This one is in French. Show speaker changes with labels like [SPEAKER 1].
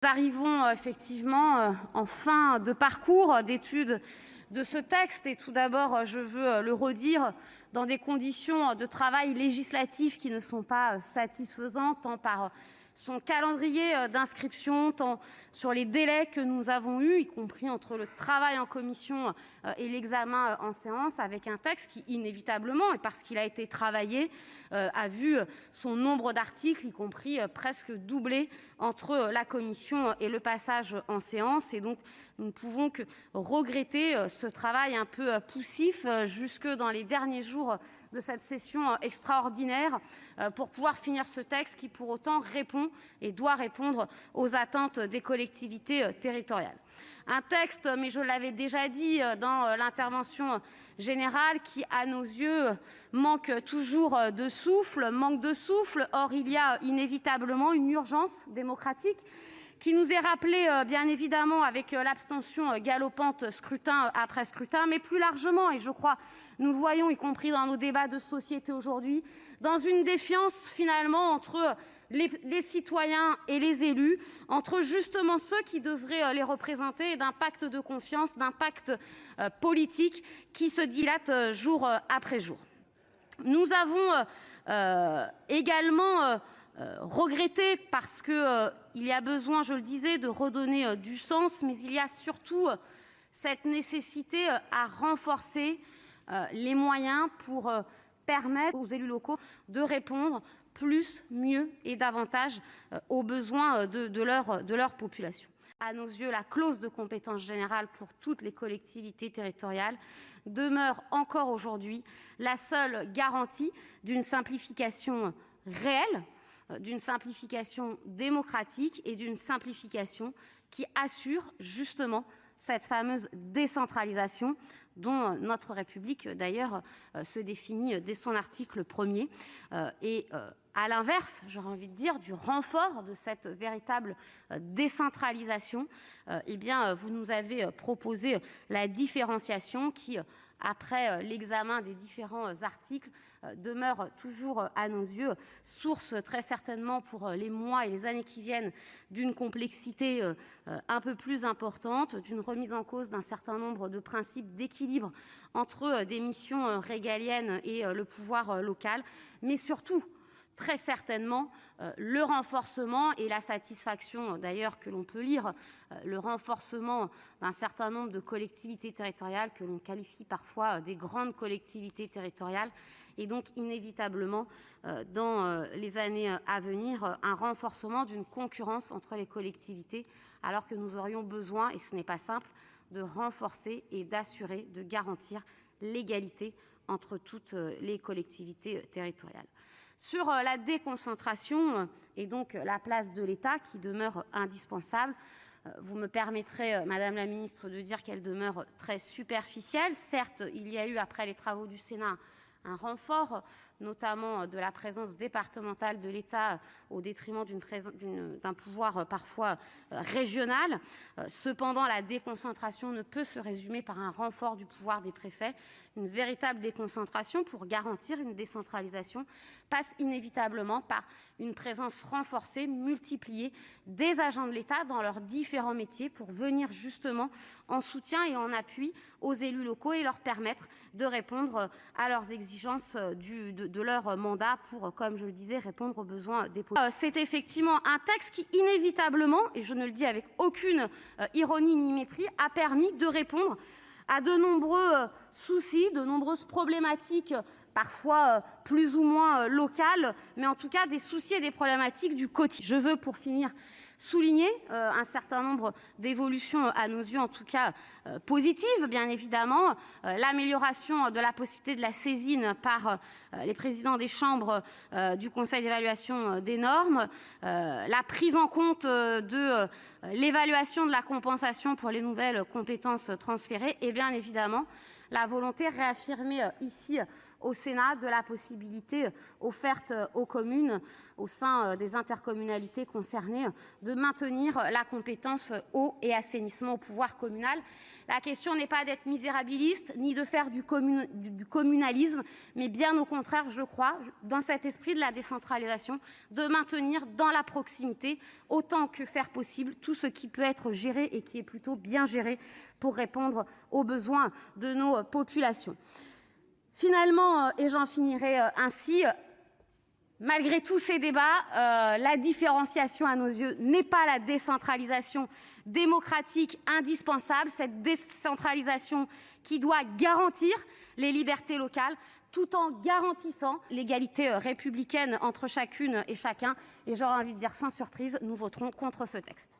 [SPEAKER 1] Nous arrivons effectivement en fin de parcours d'étude de ce texte et tout d'abord, je veux le redire, dans des conditions de travail législatif qui ne sont pas satisfaisantes, tant par son calendrier d'inscription, tant sur les délais que nous avons eus, y compris entre le travail en commission et l'examen en séance, avec un texte qui, inévitablement, et parce qu'il a été travaillé, a vu son nombre d'articles, y compris presque doublé entre la commission et le passage en séance. Et donc, nous ne pouvons que regretter ce travail un peu poussif jusque dans les derniers jours de cette session extraordinaire pour pouvoir finir ce texte qui, pour autant, répond et doit répondre aux attentes des collectivités territoriales. Un texte, mais je l'avais déjà dit dans l'intervention générale, qui, à nos yeux, manque toujours de souffle, manque de souffle. Or, il y a inévitablement une urgence démocratique qui nous est rappelée, bien évidemment, avec l'abstention galopante scrutin après scrutin, mais plus largement, et je crois nous le voyons, y compris dans nos débats de société aujourd'hui, dans une défiance finalement entre les citoyens et les élus, entre justement ceux qui devraient les représenter, et d'un pacte de confiance, d'un pacte politique qui se dilate jour après jour. Nous avons également regretté parce qu'il y a besoin, je le disais, de redonner du sens, mais il y a surtout cette nécessité à renforcer les moyens pour permettre aux élus locaux de répondre plus, mieux et davantage aux besoins de leur population. À nos yeux, la clause de compétence générale pour toutes les collectivités territoriales demeure encore aujourd'hui la seule garantie d'une simplification réelle, d'une simplification démocratique et d'une simplification qui assure justement cette fameuse décentralisation dont notre République, d'ailleurs, se définit dès son article 1er. Et à l'inverse, j'aurais envie de dire, du renfort de cette véritable décentralisation, eh bien, vous nous avez proposé la différenciation qui, après l'examen des différents articles, demeure toujours à nos yeux source très certainement pour les mois et les années qui viennent d'une complexité un peu plus importante, d'une remise en cause d'un certain nombre de principes d'équilibre entre des missions régaliennes et le pouvoir local, mais surtout très certainement le renforcement et la satisfaction d'ailleurs que l'on peut lire, le renforcement d'un certain nombre de collectivités territoriales que l'on qualifie parfois des grandes collectivités territoriales et donc inévitablement dans les années à venir un renforcement d'une concurrence entre les collectivités alors que nous aurions besoin, et ce n'est pas simple, de renforcer et d'assurer, de garantir l'égalité entre toutes les collectivités territoriales. Sur la déconcentration et donc la place de l'État qui demeure indispensable, vous me permettrez, Madame la Ministre, de dire qu'elle demeure très superficielle. Certes, il y a eu, après les travaux du Sénat, un renfort, notamment de la présence départementale de l'État au détriment d'un pouvoir parfois régional. Cependant, la déconcentration ne peut se résumer par un renfort du pouvoir des préfets. Une véritable déconcentration pour garantir une décentralisation passe inévitablement par une présence renforcée, multipliée des agents de l'État dans leurs différents métiers pour venir justement en soutien et en appui aux élus locaux et leur permettre de répondre à leurs exigences de leur mandat pour, comme je le disais, répondre aux besoins des populations. C'est effectivement un texte qui, inévitablement, et je ne le dis avec aucune ironie ni mépris, a permis de répondre à de nombreux soucis, de nombreuses problématiques, parfois plus ou moins locales, mais en tout cas des soucis et des problématiques du quotidien. Je veux, pour finir, souligner un certain nombre d'évolutions, à nos yeux en tout cas positives, bien évidemment, l'amélioration de la possibilité de la saisine par les présidents des chambres du Conseil d'évaluation des normes, la prise en compte de l'évaluation de la compensation pour les nouvelles compétences transférées et bien évidemment la volonté réaffirmée ici au Sénat de la possibilité offerte aux communes au sein des intercommunalités concernées de maintenir la compétence eau et assainissement au pouvoir communal. La question n'est pas d'être misérabiliste ni de faire du communalisme, mais bien au contraire, je crois, dans cet esprit de la décentralisation, de maintenir dans la proximité autant que faire possible tout ce qui peut être géré et qui est plutôt bien géré pour répondre aux besoins de nos populations. Finalement, et j'en finirai ainsi, malgré tous ces débats, la différenciation à nos yeux n'est pas la décentralisation démocratique indispensable, cette décentralisation qui doit garantir les libertés locales tout en garantissant l'égalité républicaine entre chacune et chacun. Et j'aurais envie de dire sans surprise, nous voterons contre ce texte.